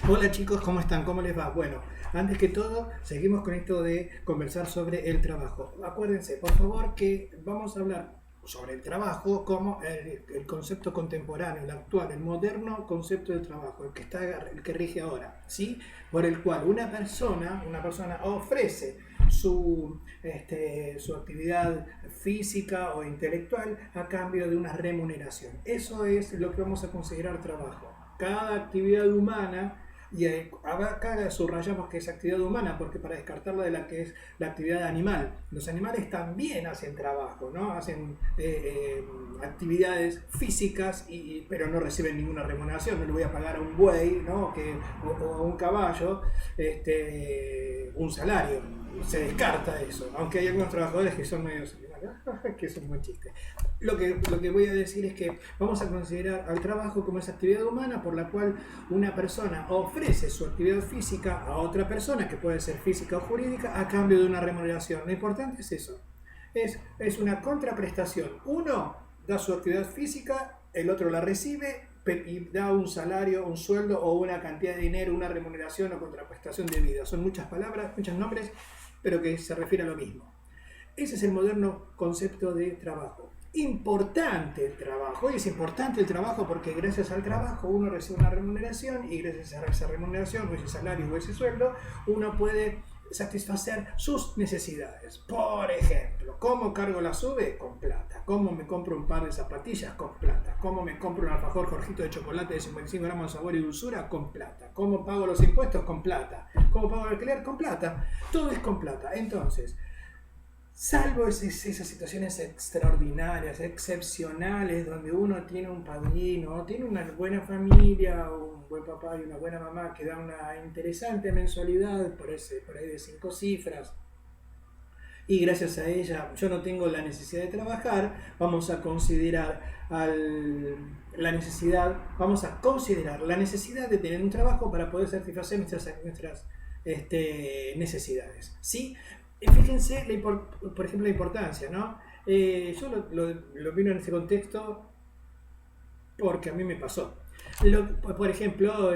Hola chicos, ¿cómo están? ¿Cómo les va? Bueno, antes que todo, seguimos con esto de conversar sobre el trabajo. Acuérdense, por favor, que vamos a hablar sobre el trabajo como el concepto contemporáneo, el actual, el moderno concepto del trabajo, el que rige ahora, ¿sí? Por el cual una persona ofrece su actividad física o intelectual a cambio de una remuneración. Eso es lo que vamos a considerar trabajo. Cada actividad humana y acá subrayamos que es actividad humana, porque para descartarla de la que es la actividad animal. Los animales también hacen trabajo, ¿no? Hacen actividades físicas, pero no reciben ninguna remuneración. No le voy a pagar a un buey, ¿no? O a un caballo un salario. Se descarta eso, aunque hay algunos trabajadores que son medios animales, que es un buen chiste. Lo que voy a decir es que vamos a considerar al trabajo como esa actividad humana por la cual una persona ofrece su actividad física a otra persona, que puede ser física o jurídica, a cambio de una remuneración. Lo importante es eso. Es una contraprestación. Uno da su actividad física, el otro la recibe y da un salario, un sueldo o una cantidad de dinero, una remuneración o contraprestación de vida. Son muchas palabras, muchos nombres, pero que se refiere a lo mismo. Ese es el moderno concepto de trabajo. Importante el trabajo. Hoy es importante el trabajo porque gracias al trabajo uno recibe una remuneración y gracias a esa remuneración o ese salario o ese sueldo uno puede satisfacer sus necesidades. Por ejemplo, ¿cómo cargo la sube? Con plata. ¿Cómo me compro un par de zapatillas? Con plata. ¿Cómo me compro un alfajor Jorgito de chocolate de 55 gramos de sabor y dulzura? Con plata. ¿Cómo pago los impuestos? Con plata. ¿Cómo pago el alquiler? Con plata. Todo es con plata. Entonces, salvo esas situaciones extraordinarias, excepcionales, donde uno tiene un padrino, tiene una buena familia, un buen papá y una buena mamá que da una interesante mensualidad por ahí de 5 cifras, y gracias a ella yo no tengo la necesidad de trabajar, vamos a considerar la necesidad de tener un trabajo para poder satisfacer nuestras necesidades, ¿sí? Fíjense, por ejemplo, la importancia, ¿no? Yo lo vino en ese contexto porque a mí me pasó. Por ejemplo,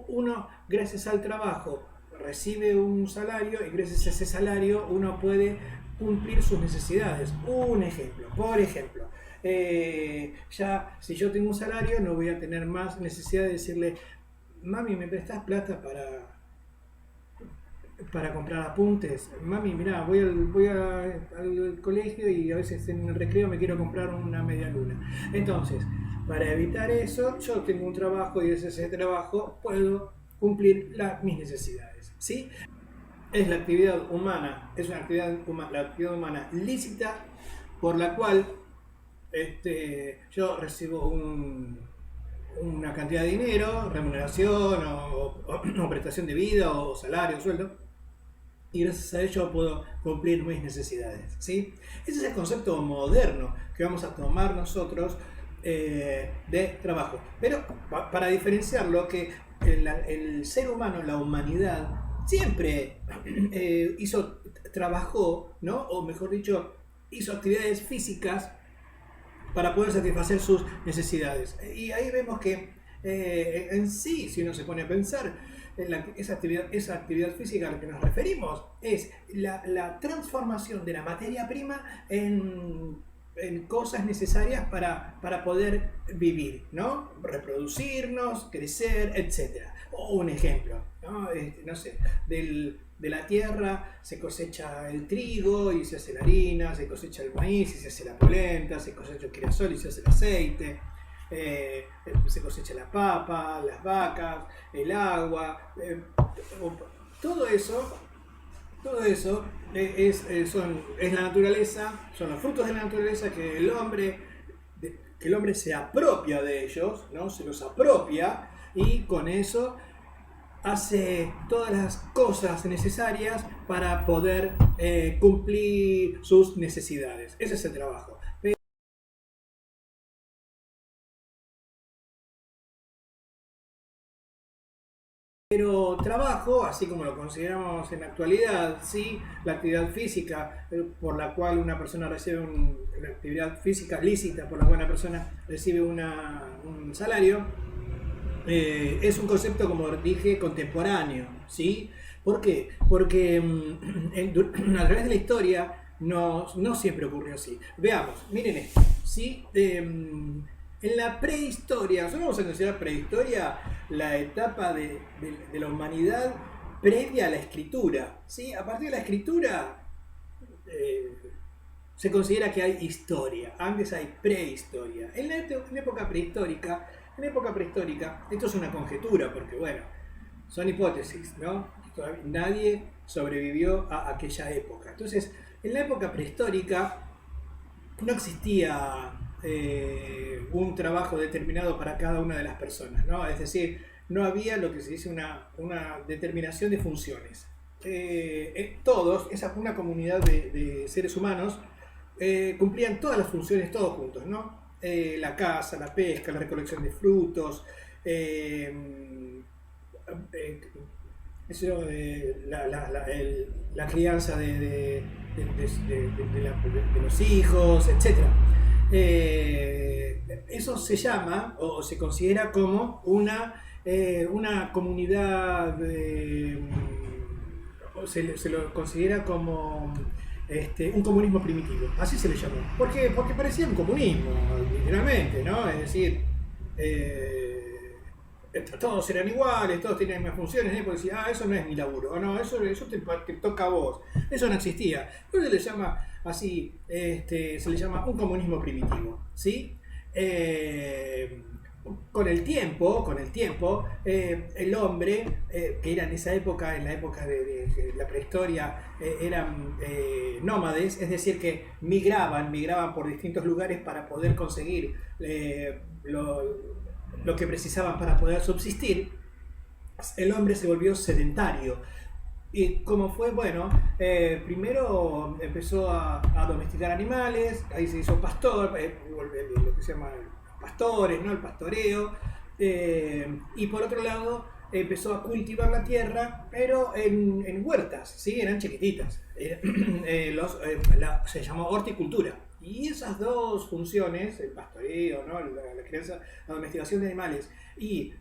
uno, gracias al trabajo, recibe un salario y gracias a ese salario uno puede cumplir sus necesidades. Un ejemplo, por ejemplo, ya si yo tengo un salario no voy a tener más necesidad de decirle, mami, ¿me prestas plata para comprar apuntes? Mami, mirá, al colegio y a veces en el recreo me quiero comprar una media luna. Entonces, para evitar eso, yo tengo un trabajo y desde ese trabajo puedo cumplir mis necesidades, ¿sí? Es la actividad humana, es la actividad humana lícita por la cual yo recibo una cantidad de dinero, remuneración o prestación de vida o salario, sueldo, y gracias a ello puedo cumplir mis necesidades, ¿sí? Ese es el concepto moderno que vamos a tomar nosotros de trabajo. Pero para diferenciarlo, que el ser humano, la humanidad, siempre trabajó, ¿no? O mejor dicho, hizo actividades físicas para poder satisfacer sus necesidades. Y ahí vemos que en sí, si uno se pone a pensar, esa actividad física a la que nos referimos es la transformación de la materia prima en cosas necesarias para poder vivir, ¿no? Reproducirnos, crecer, etcétera. O un ejemplo, ¿no? No sé, de la tierra se cosecha el trigo y se hace la harina, se cosecha el maíz y se hace la polenta, se cosecha el girasol y se hace el aceite, se cosecha la papa, las vacas, el agua, todo eso. Todo eso es la naturaleza, son los frutos de la naturaleza que el hombre se apropia de ellos, ¿no? Se los apropia y con eso hace todas las cosas necesarias para poder cumplir sus necesidades. Ese es el trabajo. Pero trabajo, así como lo consideramos en la actualidad, sí, la actividad física por la cual una persona recibe la actividad física lícita por la cual una persona recibe un salario, Es un concepto, como dije, contemporáneo, ¿sí? ¿Por qué? Porque a través de la historia no siempre ocurrió así. Veamos, miren esto, ¿sí? En la prehistoria, nosotros vamos a considerar prehistoria la etapa de la humanidad previa a la escritura, ¿sí? A partir de la escritura eh, se considera que hay historia, antes hay prehistoria. En la época prehistórica, esto es una conjetura, porque bueno, son hipótesis, ¿no? Nadie sobrevivió a aquella época. Entonces, en la época prehistórica no existía un trabajo determinado para cada una de las personas, ¿no? Es decir, no había lo que se dice una determinación de funciones. Todos, una comunidad de seres humanos, cumplían todas las funciones todos juntos, ¿no? La caza, la pesca, la recolección de frutos, eh, eso, la crianza de los hijos, etcétera. Eso se llama o se considera como una comunidad, se lo considera como un comunismo primitivo, así se le llamó. ¿Por qué? Porque parecía un comunismo, literalmente, ¿no? Es decir, todos eran iguales, todos tenían las mismas funciones, ¿eh? Porque decía, eso no es mi laburo, no, eso te toca a vos, eso no existía. Entonces se le llama así, se le llama un comunismo primitivo, ¿sí? Con el tiempo, el hombre, que era en esa época, en la época de la prehistoria, eran nómades, es decir, que migraban por distintos lugares para poder conseguir lo que precisaban para poder subsistir. El hombre se volvió sedentario. ¿Y cómo fue? Bueno, primero empezó a domesticar animales, ahí se hizo pastor, lo que se llama pastores, ¿no? El pastoreo, y por otro lado empezó a cultivar la tierra, pero en huertas, ¿sí? Eran chiquititas, se llamó horticultura. Y esas dos funciones, el pastoreo, ¿no? la crianza, la domesticación de animales y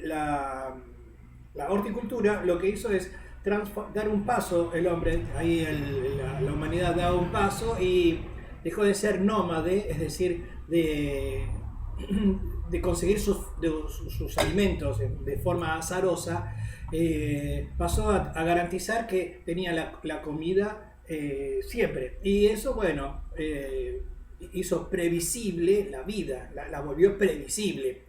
la horticultura, lo que hizo es dar un paso el hombre, ahí la humanidad da un paso y dejó de ser nómade, es decir, de conseguir sus alimentos de forma azarosa, pasó a garantizar que tenía la comida siempre. Y eso, bueno, hizo previsible la vida, la volvió previsible.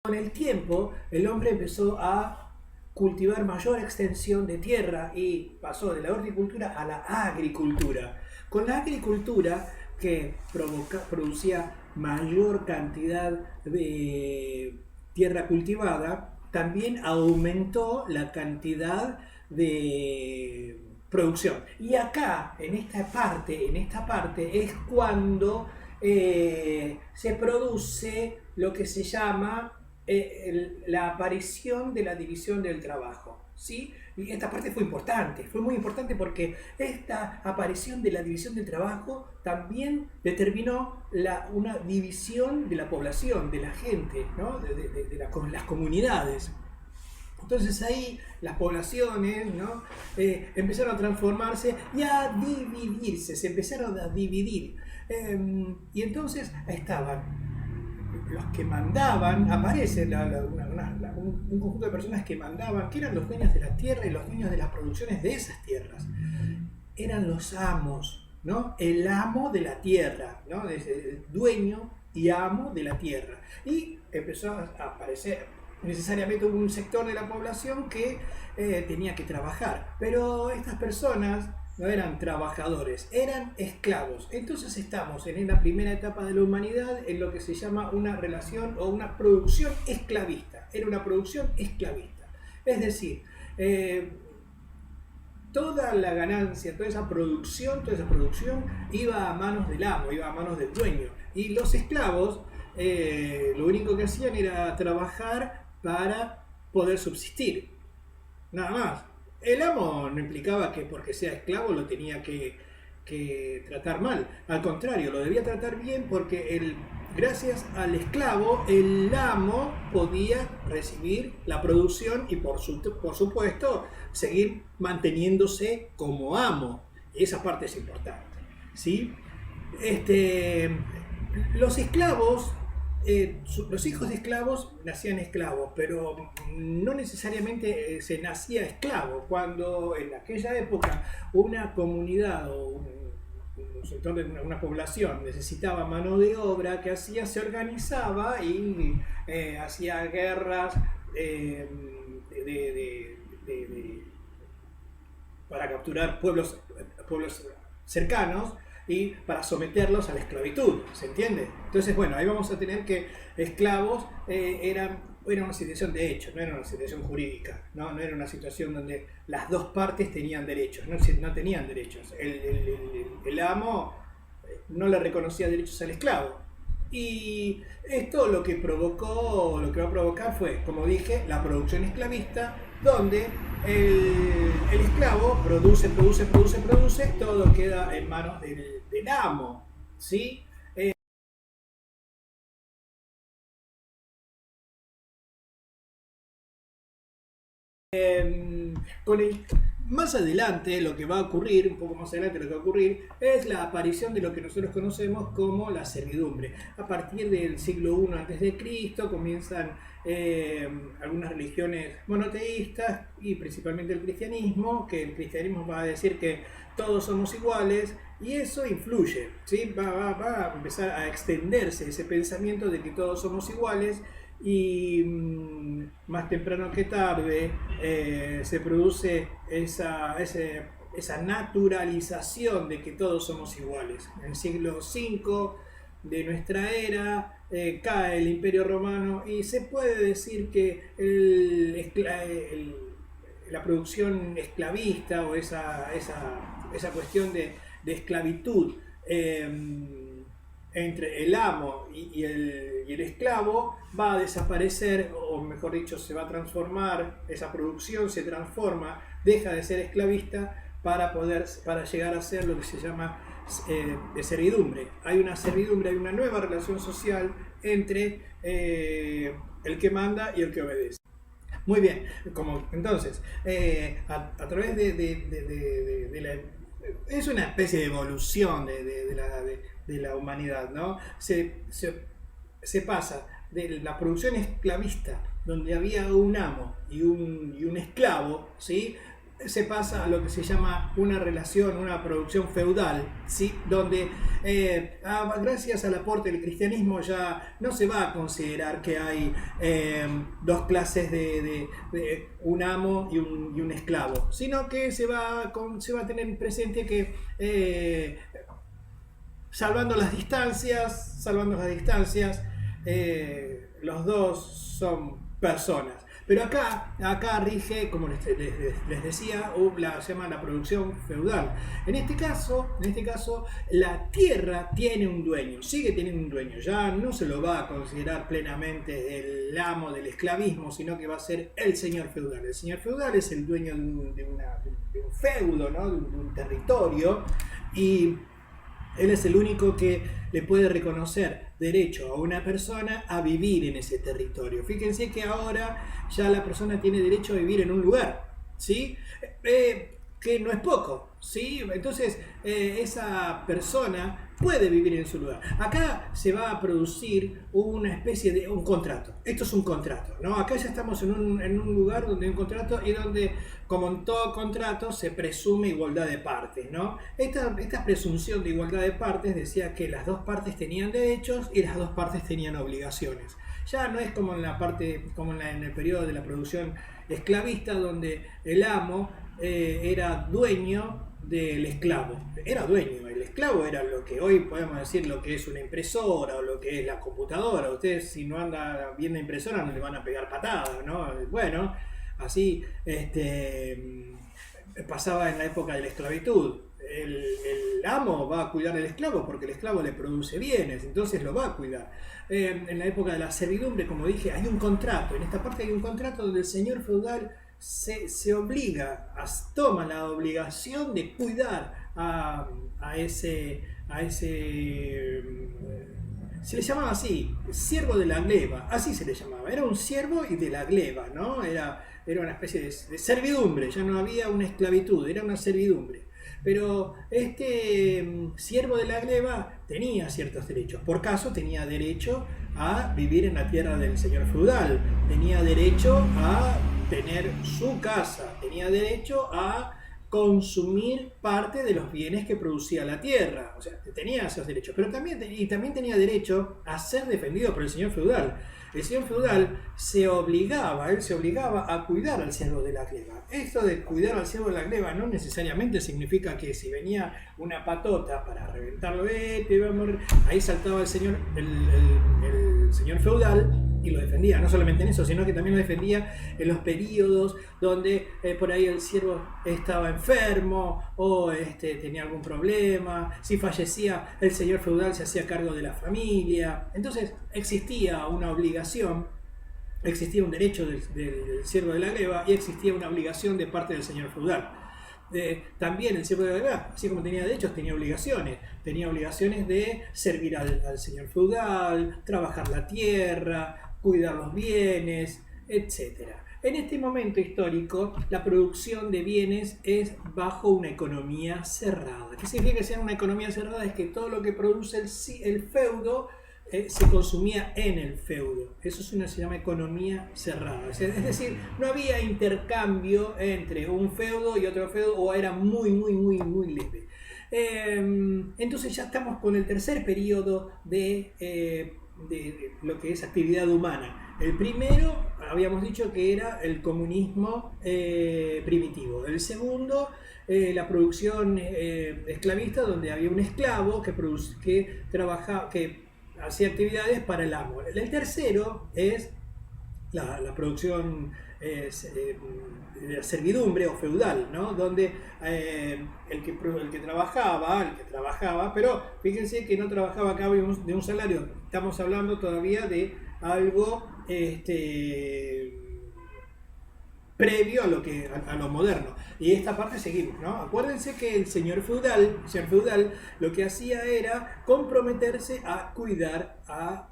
Con el tiempo, el hombre empezó a cultivar mayor extensión de tierra y pasó de la horticultura a la agricultura. Con la agricultura, que producía mayor cantidad de tierra cultivada, también aumentó la cantidad de producción. Y acá, en esta parte es cuando se produce lo que se llama la aparición de la división del trabajo, ¿sí? Y esta parte fue muy importante porque esta aparición de la división del trabajo también determinó una división de la población, de la gente, ¿no? Las comunidades. Entonces ahí las poblaciones, ¿no? Empezaron a transformarse y a dividirse, se empezaron a dividir. Y entonces estaban los que mandaban, aparece un conjunto de personas que mandaban, que eran los dueños de la tierra y los dueños de las producciones de esas tierras. Eran los amos, ¿no? El amo de la tierra, ¿no? Dueño y amo de la tierra. Y empezó a aparecer necesariamente un sector de la población que tenía que trabajar. Pero estas personas no eran trabajadores, eran esclavos. Entonces estamos en la primera etapa de la humanidad en lo que se llama una relación o una producción esclavista. Era una producción esclavista. Es decir, toda la ganancia, toda esa producción iba a manos del amo, iba a manos del dueño. Y los esclavos lo único que hacían era trabajar para poder subsistir. Nada más. El amo no implicaba que porque sea esclavo lo tenía que que tratar mal. Al contrario, lo debía tratar bien porque gracias al esclavo, el amo podía recibir la producción y por supuesto seguir manteniéndose como amo. Y esa parte es importante, ¿sí? Los esclavos, los hijos de esclavos nacían esclavos, pero no necesariamente se nacía esclavo. Cuando en aquella época una comunidad o un sector de una población necesitaba mano de obra, ¿qué hacía? Se organizaba y hacía guerras para capturar pueblos cercanos y para someterlos a la esclavitud, ¿se entiende? Entonces, bueno, ahí vamos a tener que esclavos era una situación de hecho, no era una situación jurídica, no era una situación donde las dos partes tenían derechos, no tenían derechos. El amo no le reconocía derechos al esclavo. Y esto lo que va a provocar fue, como dije, la producción esclavista, donde el esclavo produce, todo queda en manos del amo, ¿sí? Más adelante lo que va a ocurrir, un poco más adelante lo que va a ocurrir, es la aparición de lo que nosotros conocemos como la servidumbre. A partir del siglo I a.C. comienzan algunas religiones monoteístas y principalmente el cristianismo, que el cristianismo va a decir que todos somos iguales y eso influye, ¿sí? Va a empezar a extenderse ese pensamiento de que todos somos iguales. Y más temprano que tarde se produce esa naturalización de que todos somos iguales. En el siglo V de nuestra era cae el Imperio Romano y se puede decir que la producción esclavista o esa cuestión de esclavitud entre el amo y el esclavo va a desaparecer, o mejor dicho, se va a transformar, esa producción se transforma, deja de ser esclavista para llegar a ser lo que se llama de servidumbre. Hay una servidumbre, hay una nueva relación social entre el que manda y el que obedece. Muy bien, entonces, a través de la... Es una especie de evolución de la humanidad, ¿no? Se pasa de la producción esclavista, donde había un amo y un esclavo, ¿sí? Se pasa a lo que se llama una producción feudal, ¿sí? Donde gracias al aporte del cristianismo ya no se va a considerar que hay dos clases de un amo y un esclavo, sino que se va a tener presente que salvando las distancias, los dos son personas. Pero acá rige, como les decía, se llama la producción feudal. En este caso, la tierra tiene un dueño, sigue teniendo un dueño. Ya no se lo va a considerar plenamente el amo del esclavismo, sino que va a ser el señor feudal. El señor feudal es el dueño de un feudo, ¿no? de un territorio, y él es el único que le puede reconocer derecho a una persona a vivir en ese territorio. Fíjense que ahora ya la persona tiene derecho a vivir en un lugar, ¿sí? Que no es poco, ¿sí? Entonces esa persona puede vivir en su lugar. Acá se va a producir una especie de un contrato. Esto es un contrato, ¿no? Acá ya estamos en un lugar donde hay un contrato y donde, como en todo contrato, se presume igualdad de partes, ¿no? Esta presunción de igualdad de partes decía que las dos partes tenían derechos y las dos partes tenían obligaciones. Ya no es como en el periodo de la producción esclavista, donde el amo era dueño del esclavo. Era dueño, el esclavo era lo que hoy podemos decir lo que es una impresora o lo que es la computadora. Ustedes, si no anda bien la impresora, no le van a pegar patadas, ¿no? Bueno, así pasaba en la época de la esclavitud. El amo va a cuidar al esclavo porque el esclavo le produce bienes, entonces lo va a cuidar. En la época de la servidumbre, como dije, hay un contrato. En esta parte hay un contrato donde el señor feudal se obliga, toma la obligación de cuidar a ese se le llamaba así, siervo de la gleba, así se le llamaba, era un siervo y de la gleba, ¿no? Era una especie de servidumbre, ya no había una esclavitud, era una servidumbre. Pero este siervo de la gleba tenía ciertos derechos. Por caso tenía derecho a vivir en la tierra del señor feudal, tenía derecho a tener su casa, tenía derecho a consumir parte de los bienes que producía la tierra. O sea, tenía esos derechos. Pero también tenía derecho a ser defendido por el señor feudal. El señor feudal se obligaba a cuidar al siervo de la gleba. Esto de cuidar al siervo de la gleba no necesariamente significa que si venía una patota para reventarlo, ahí saltaba el señor feudal y lo defendía, no solamente en eso, sino que también lo defendía en los periodos donde por ahí el siervo estaba enfermo o tenía algún problema. Si fallecía el señor feudal, se hacía cargo de la familia. Entonces existía una obligación, existía un derecho del siervo de la gleba y existía una obligación de parte del señor feudal. También el siervo de la gleba, así como tenía derechos, tenía obligaciones de servir al señor feudal, trabajar la tierra, cuidar los bienes, etc. En este momento histórico, la producción de bienes es bajo una economía cerrada. ¿Qué significa que sea una economía cerrada? Es que todo lo que produce el feudo se consumía en el feudo. Eso se llama economía cerrada. Es decir, no había intercambio entre un feudo y otro feudo, o era muy leve. Entonces ya estamos con el tercer periodo de lo que es actividad humana. El primero, habíamos dicho que era el comunismo primitivo. El segundo, la producción esclavista, donde había un esclavo que trabajaba, que hacía actividades para el amo. El tercero es la producción de la servidumbre o feudal, ¿no? Donde el que trabajaba, pero fíjense que no trabajaba a cambio de un salario. Estamos hablando todavía de algo previo a lo moderno. Y esta parte seguimos, ¿no? Acuérdense que el señor feudal lo que hacía era comprometerse a cuidar a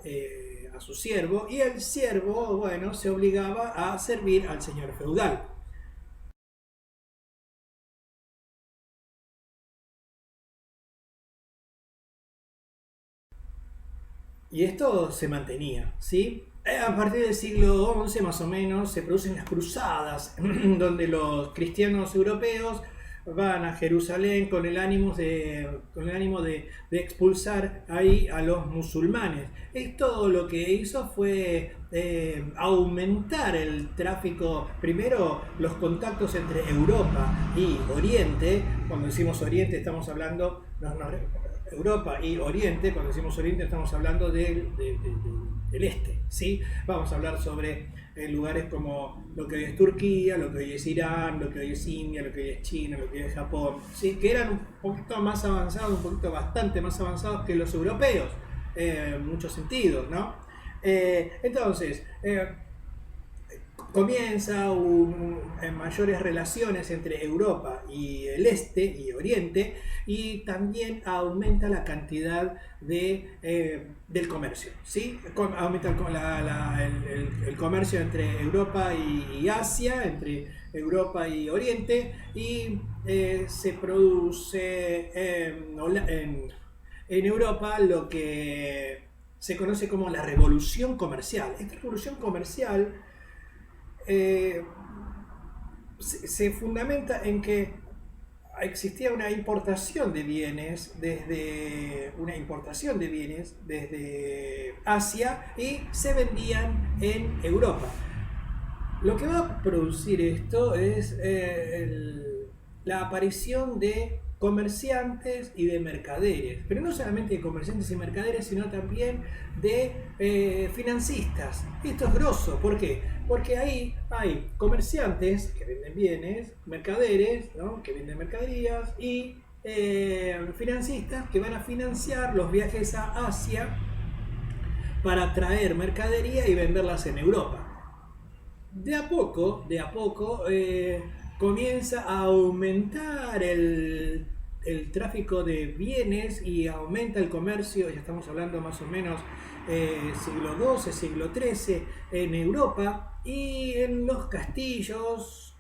su siervo, y el siervo, se obligaba a servir al señor feudal. Y esto se mantenía, ¿sí? A partir del siglo XI más o menos se producen las cruzadas, donde los cristianos europeos van a Jerusalén con el ánimo de expulsar ahí a los musulmanes. Esto lo que hizo fue aumentar el tráfico, primero los contactos entre Europa y Oriente. Cuando decimos Oriente estamos hablando, Europa y Oriente, cuando decimos Oriente estamos hablando del este, ¿sí? Vamos a hablar sobre lugares como lo que hoy es Turquía, lo que hoy es Irán, lo que hoy es India, lo que hoy es China, lo que hoy es Japón, ¿sí? Que eran un poquito más avanzados, bastante más avanzados que los europeos, en muchos sentidos, ¿no? Entonces, comienza mayores relaciones entre Europa y el este y Oriente, y también aumenta la cantidad del comercio, ¿sí? Aumenta el comercio entre Europa y Asia, entre Europa y Oriente, y se produce en Europa lo que se conoce como la revolución comercial. Esta revolución comercial se fundamenta en que existía una importación de bienes desde Asia y se vendían en Europa. Lo que va a producir esto es la aparición de comerciantes y de mercaderes, pero no solamente de comerciantes y mercaderes, sino también de financistas. Esto es grosso, ¿por qué? Porque ahí hay comerciantes que venden bienes, mercaderes, ¿no?, que venden mercaderías, y financistas que van a financiar los viajes a Asia para traer mercadería y venderlas en Europa. de a poco comienza a aumentar el tráfico de bienes y aumenta el comercio, ya estamos hablando más o menos siglo XII, siglo XIII en Europa, y en los castillos,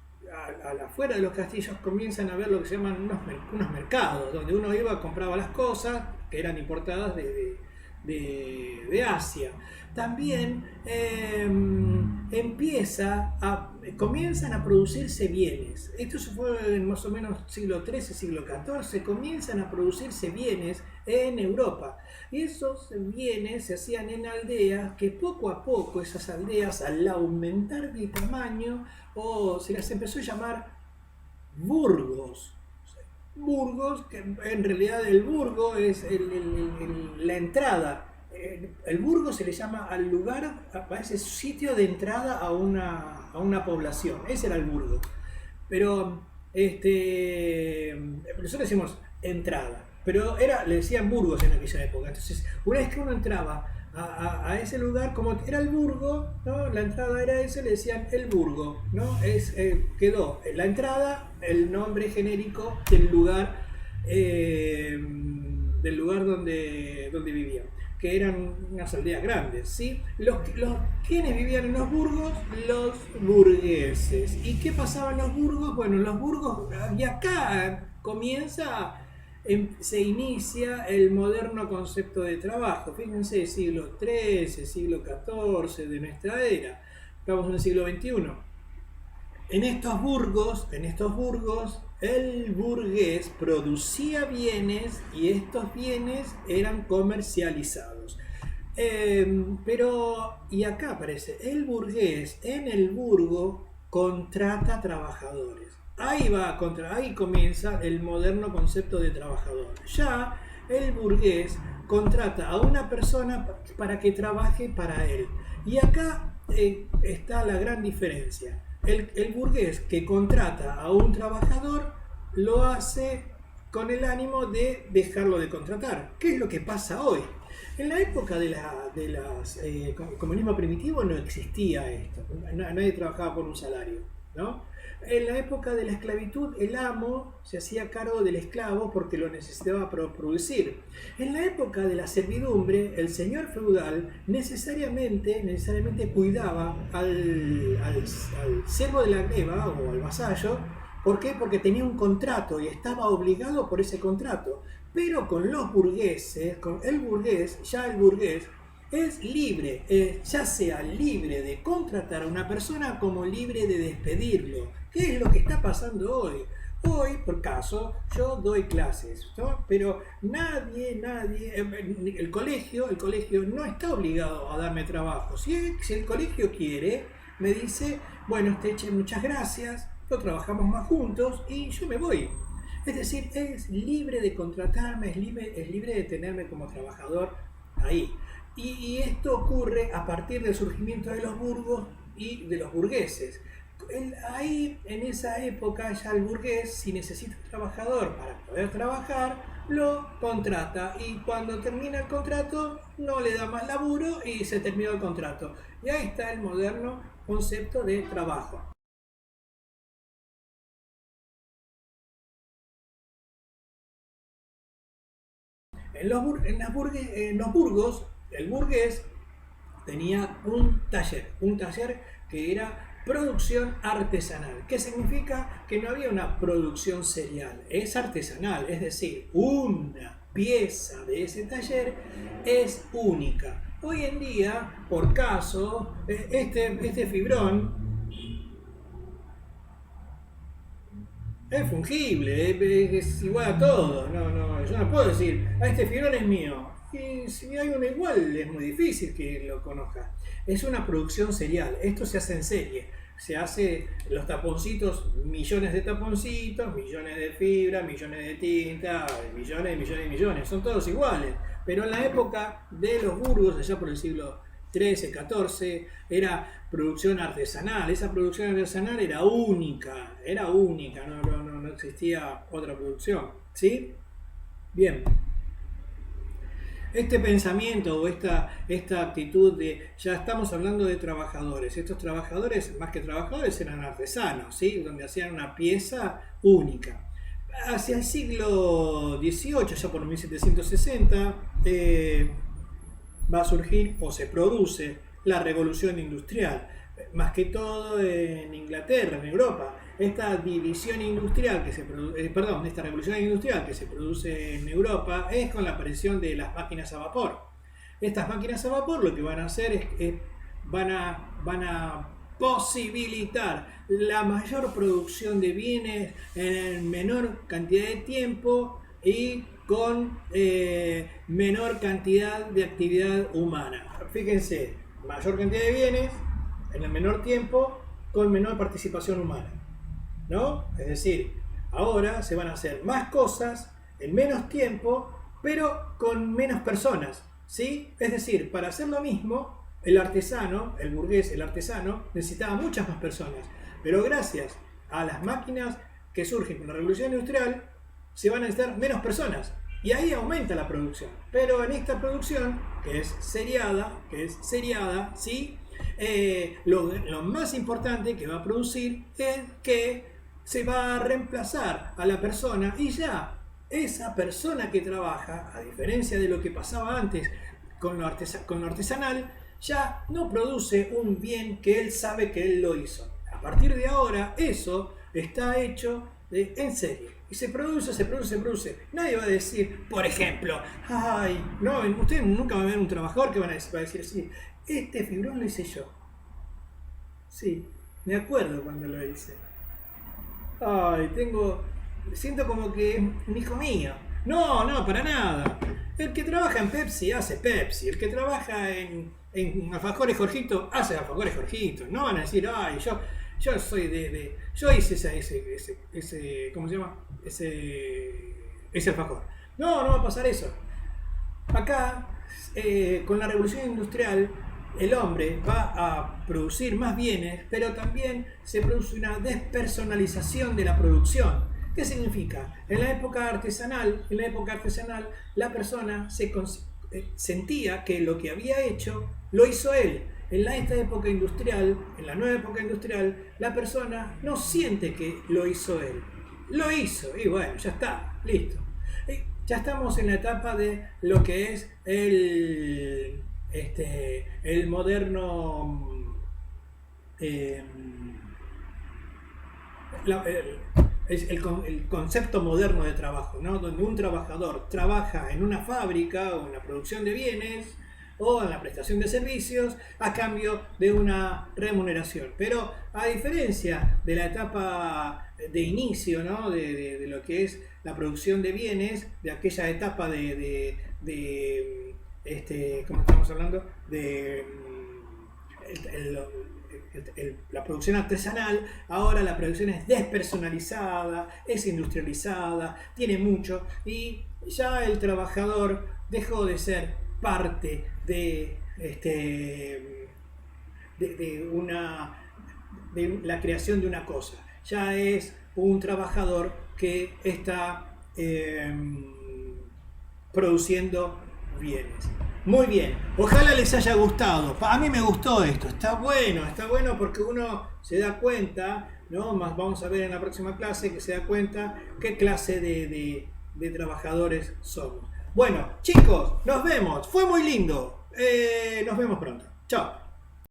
afuera de los castillos comienzan a ver lo que se llaman unos mercados, donde uno iba, compraba las cosas que eran importadas de Asia. También comienzan a producirse bienes. Esto se fue en más o menos siglo XIII, siglo XIV. Comienzan a producirse bienes en Europa. Y esos bienes se hacían en aldeas que poco a poco esas aldeas, al aumentar de tamaño, se las empezó a llamar burgos. Burgos, que en realidad el burgo es la entrada. El burgo se le llama al lugar, a ese sitio de entrada a una población. Ese era el burgo. Pero nosotros decimos entrada, pero le decían burgos en aquella época. Entonces, una vez que uno entraba a ese lugar, como era el burgo, ¿no? La entrada era ese, le decían el burgo, ¿no? Quedó la entrada, el nombre genérico del lugar donde vivían, que eran unas aldeas grandes, ¿sí? ¿Quiénes vivían en los burgos? Los burgueses. ¿Y qué pasaba en los burgos? Bueno, en los burgos, y acá se inicia el moderno concepto de trabajo. Fíjense, siglo XIII, siglo XIV de nuestra era. Estamos en el siglo XXI. En estos burgos, el burgués producía bienes y estos bienes eran comercializados. Y acá aparece, el burgués en el burgo contrata trabajadores. Ahí comienza el moderno concepto de trabajador. Ya el burgués contrata a una persona para que trabaje para él. Y acá está la gran diferencia. El burgués que contrata a un trabajador lo hace con el ánimo de dejarlo de contratar. ¿Qué es lo que pasa hoy? En la época del comunismo primitivo no existía esto. Nadie trabajaba por un salario, ¿no? En la época de la esclavitud, el amo se hacía cargo del esclavo porque lo necesitaba para producir. En la época de la servidumbre, el señor feudal necesariamente cuidaba al servo de la gleba o al vasallo. ¿Por qué? Porque tenía un contrato y estaba obligado por ese contrato. Pero con los burgueses, el burgués es libre, ya sea libre de contratar a una persona como libre de despedirlo. ¿Qué es lo que está pasando hoy? Hoy, por caso, yo doy clases, ¿no? Pero el colegio no está obligado a darme trabajo. Si el colegio quiere, me dice, bueno, muchas gracias, no trabajamos más juntos y yo me voy. Es decir, es libre de contratarme, es libre de tenerme como trabajador ahí. Y esto ocurre a partir del surgimiento de los burgos y de los burgueses. Ahí, en esa época, ya el burgués, si necesita un trabajador para poder trabajar, lo contrata. Y cuando termina el contrato, no le da más laburo y se terminó el contrato. Y ahí está el moderno concepto de trabajo. En los burgos, el burgués tenía un taller que era producción artesanal. ¿Qué significa? Que no había una producción serial, es artesanal, es decir, una pieza de ese taller es única. Hoy en día, por caso, este fibrón es fungible, es igual a todo. Yo no puedo decir, este fibrón es mío. Y si hay uno igual, es muy difícil que lo conozca. Es una producción serial. Esto se hace en serie. Se hace los taponcitos, millones de taponcitos, millones de fibra, millones de tinta, millones. Son todos iguales. Pero en la época de los burgos, allá por el siglo XIII, XIV, era producción artesanal. Esa producción artesanal era única, no existía otra producción, ¿sí? Bien. Este pensamiento o esta actitud de ya estamos hablando de trabajadores. Estos trabajadores, más que trabajadores, eran artesanos, ¿sí? Donde hacían una pieza única. Hacia el siglo XVIII, ya por 1760, va a surgir o se produce la revolución industrial, más que todo en Inglaterra, en Europa. Esta división industrial que se esta revolución industrial que se produce en Europa es con la aparición de las máquinas a vapor. Estas máquinas a vapor lo que van a hacer es van a posibilitar la mayor producción de bienes en menor cantidad de tiempo y con menor cantidad de actividad humana. Fíjense, mayor cantidad de bienes en el menor tiempo con menor participación humana, ¿no? Es decir, ahora se van a hacer más cosas en menos tiempo, pero con menos personas, ¿sí? Es decir, para hacer lo mismo, el artesano, el burgués, el artesano, necesitaba muchas más personas, pero gracias a las máquinas que surgen con la revolución industrial, se van a necesitar menos personas. Y ahí aumenta la producción. Pero en esta producción, que es seriada, ¿sí? Lo más importante que va a producir es que se va a reemplazar a la persona y ya esa persona que trabaja, a diferencia de lo que pasaba antes con lo artesanal, ya no produce un bien que él sabe que él lo hizo. A partir de ahora, eso está hecho en serie. Y se produce. Nadie va a decir, por ejemplo, ay, no, ustedes nunca van a ver un trabajador que va a decir así, este fibrón lo hice yo. Sí, me acuerdo cuando lo hice. Ay, siento como que es un hijo mío. No, para nada. El que trabaja en Pepsi hace Pepsi. El que trabaja en Alfajores Jorgito hace Alfajores Jorgito. No van a decir, ay, yo soy yo hice ese ¿cómo se llama? Ese alfajor. No va a pasar eso. Acá, con la revolución industrial, el hombre va a producir más bienes, pero también se produce una despersonalización de la producción. ¿Qué significa? En la época artesanal, la persona sentía que lo que había hecho lo hizo él. En la nueva época industrial, la persona no siente que lo hizo él. Lo hizo y bueno, ya está, listo. Ya estamos en la etapa de lo que es el moderno, el concepto moderno de trabajo, ¿no? Donde un trabajador trabaja en una fábrica o en la producción de bienes o en la prestación de servicios a cambio de una remuneración. Pero a diferencia de la etapa de inicio, ¿no? de lo que es la producción de bienes, de aquella etapa ¿cómo estamos hablando? La producción artesanal, ahora la producción es despersonalizada, es industrializada, tiene mucho, y ya el trabajador dejó de ser parte de la creación de una cosa. Ya es un trabajador que está produciendo bienes. Muy bien, ojalá les haya gustado. A mí me gustó esto, está bueno porque uno se da cuenta, ¿no? Más vamos a ver en la próxima clase, que se da cuenta qué clase de trabajadores somos. Bueno, chicos, nos vemos, fue muy lindo. Nos vemos pronto. Chao.